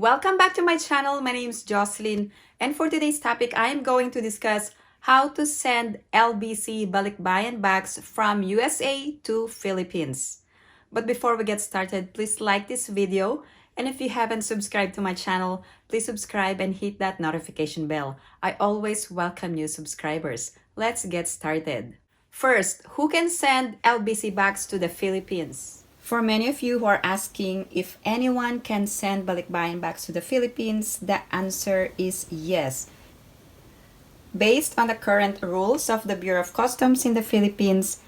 Welcome back to my channel. My name is Jocelyn, and for today's topic, I am going to discuss how to send LBC Balikbayan bags from USA to Philippines. But before we get started, please like this video, and if you haven't subscribed to my channel, please subscribe and hit that notification bell. I always welcome new subscribers. Let's get started. First, who can send LBC bags to the Philippines? For many of you who are asking if anyone can send Balikbayan bags to the Philippines, the answer is yes. Based on the current rules of the Bureau of Customs in the Philippines,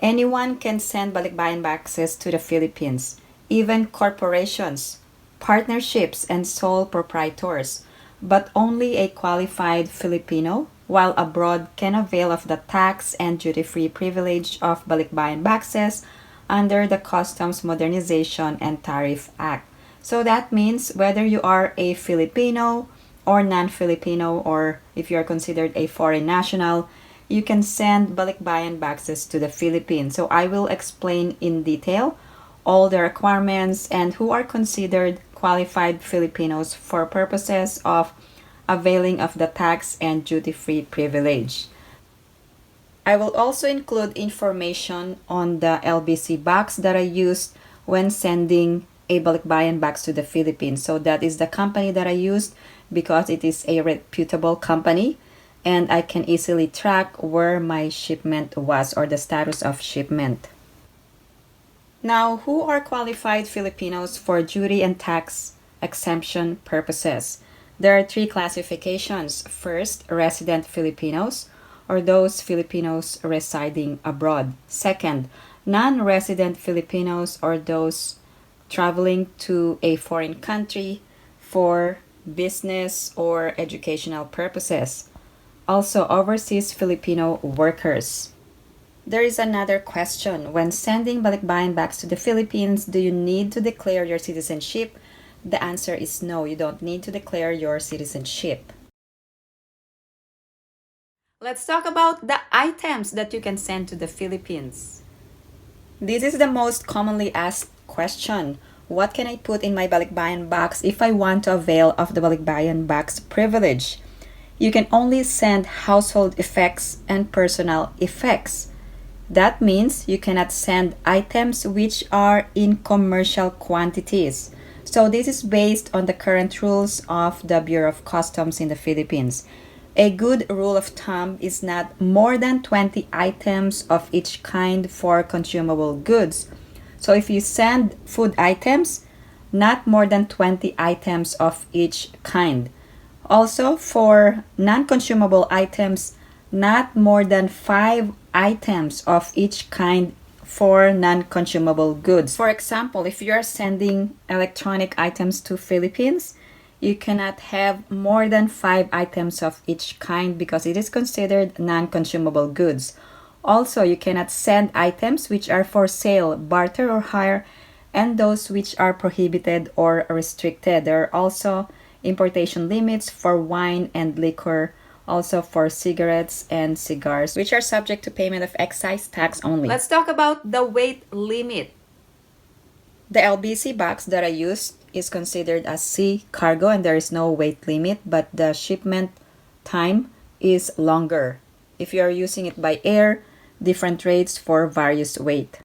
anyone can send Balikbayan bags to the Philippines, even corporations, partnerships, and sole proprietors, but only a qualified Filipino while abroad can avail of the tax and duty-free privilege of Balikbayan bags under the Customs Modernization and Tariff Act. So that means whether you are a Filipino or non-Filipino, or if you are considered a foreign national, you can send Balikbayan bags to the Philippines. So I will explain in detail all the requirements and who are considered qualified Filipinos for purposes of availing of the tax and duty-free privilege. I will also include information on the LBC box that I used when sending a Balikbayan box to the Philippines. So that is the company that I used because it is a reputable company and I can easily track where my shipment was or the status of shipment. Now, who are qualified Filipinos for duty and tax exemption purposes? There are three classifications. First, resident Filipinos, or those Filipinos residing abroad. Second, non-resident Filipinos, or those traveling to a foreign country for business or educational purposes. Also, overseas Filipino workers. There is another question. When sending Balikbayan bags to the Philippines, do you need to declare your citizenship? The answer is no, you don't need to declare your citizenship. Let's talk about the items that you can send to the Philippines. This is the most commonly asked question. What can I put in my Balikbayan box if I want to avail of the Balikbayan box privilege? You can only send household effects and personal effects. That means you cannot send items which are in commercial quantities. So this is based on the current rules of the Bureau of Customs in the Philippines. A good rule of thumb is not more than 20 items of each kind for consumable goods. So if you send food items, not more than 20 items of each kind. Also, for non-consumable items, not more than 5 items of each kind for non-consumable goods. For example, if you are sending electronic items to Philippines, you cannot have more than 5 items of each kind because it is considered non-consumable goods. Also, you cannot send items which are for sale, barter, or hire, and those which are prohibited or restricted. There are also importation limits for wine and liquor, also for cigarettes and cigars, which are subject to payment of excise tax only. Let's talk about the weight limit. The LBC box that I used is considered as sea cargo and there is no weight limit, but the shipment time is longer. If you are using it by air, different rates for various weight.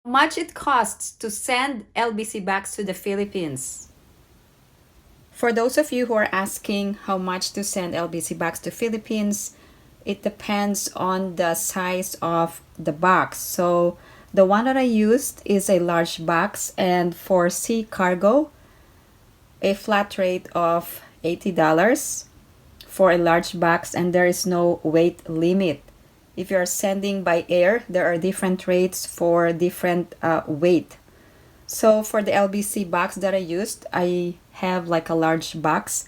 How much it costs to send LBC bags to the Philippines? For those of you who are asking how much to send LBC bags to Philippines, it depends on the size of the box. So the one that I used is a large box, and for sea cargo, a flat rate of $80 for a large box, and there is no weight limit. If you are sending by air, there are different rates for different weight. So for the LBC box that I used, I have like a large box,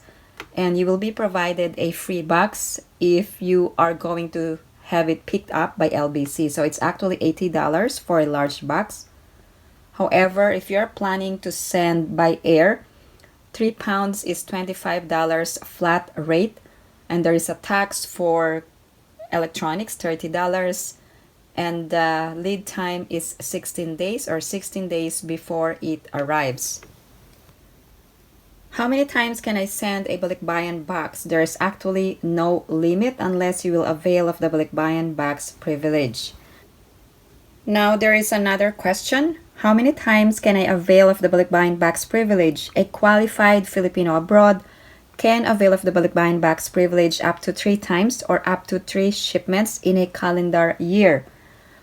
and you will be provided a free box if you are going to have it picked up by LBC. So it's actually $80 for a large box. However, if you're planning to send by air, 3 pounds is $25 flat rate, and there is a tax for electronics, $30, and the lead time is 16 days or 16 days before it arrives. How many times can I send a Balikbayan box? There's actually no limit unless you will avail of the Balikbayan box privilege. Now there is another question. How many times can I avail of the Balikbayan box privilege? A qualified Filipino abroad can avail of the Balikbayan box privilege up to 3 times or up to 3 shipments in a calendar year.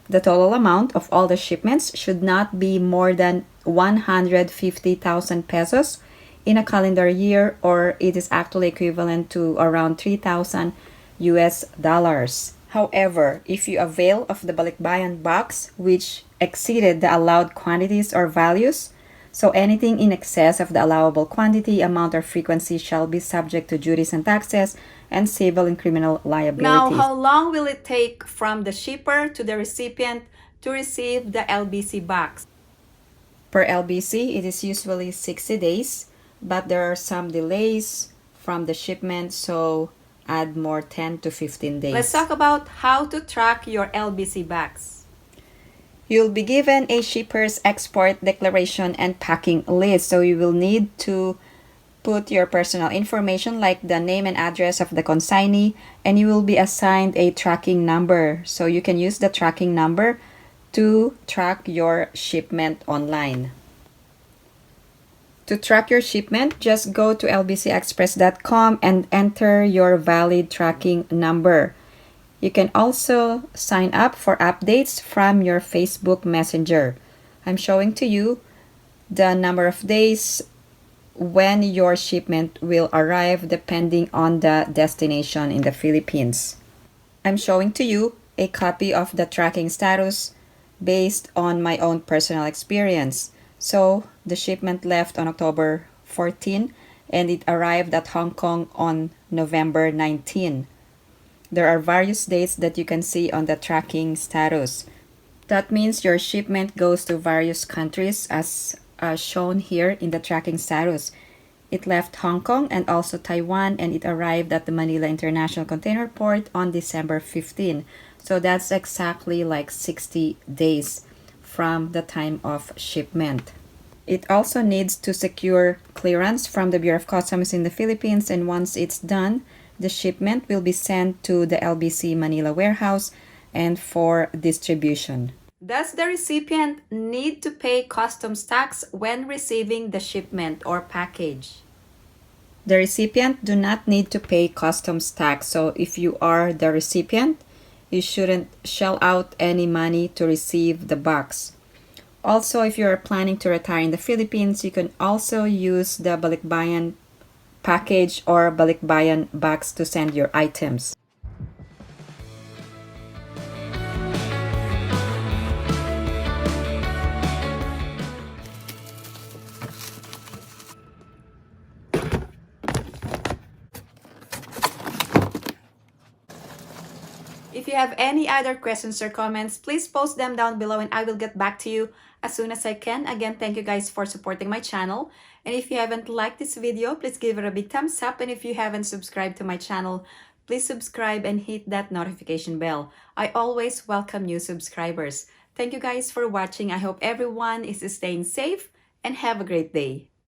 The total amount of all the shipments should not be more than 150,000 pesos in a calendar year, or it is actually equivalent to around 3,000 US dollars. However, if you avail of the Balikbayan box, which exceeded the allowed quantities or values, so anything in excess of the allowable quantity, amount, or frequency shall be subject to duties and taxes and civil and criminal liabilities. Now, how long will it take from the shipper to the recipient to receive the LBC box? Per LBC, it is usually 60 days, but there are some delays from the shipment, so add more 10 to 15 days. Let's talk about how to track your LBC bags. You'll be given a shipper's export declaration and packing list, so you will need to put your personal information like the name and address of the consignee, and you will be assigned a tracking number. So you can use the tracking number to track your shipment online. To track your shipment, just go to lbcexpress.com and enter your valid tracking number. You can also sign up for updates from your Facebook Messenger. I'm showing to you the number of days when your shipment will arrive depending on the destination in the Philippines. I'm showing to you a copy of the tracking status based on my own personal experience. So the shipment left on October 14 and it arrived at Hong Kong on November 19. There are various dates that you can see on the tracking status. That means your shipment goes to various countries as shown here in the tracking status. It left Hong Kong and also Taiwan, and it arrived at the Manila International Container Port on December 15. So that's exactly like 60 days from the time of shipment. It also needs to secure clearance from the Bureau of Customs in the Philippines, and once it's done, the shipment will be sent to the LBC Manila warehouse and for distribution. Does the recipient need to pay customs tax when receiving the shipment or package? The recipient do not need to pay customs tax. So if you are the recipient, you shouldn't shell out any money to receive the box. Also, if you are planning to retire in the Philippines, you can also use the Balikbayan package or Balikbayan box to send your items. If you have any other questions or comments, please post them down below and I will get back to you as soon as I can. Again, thank you guys for supporting my channel. And if you haven't liked this video, please give it a big thumbs up. And if you haven't subscribed to my channel, please subscribe and hit that notification bell. I always welcome new subscribers. Thank you guys for watching. I hope everyone is staying safe and have a great day.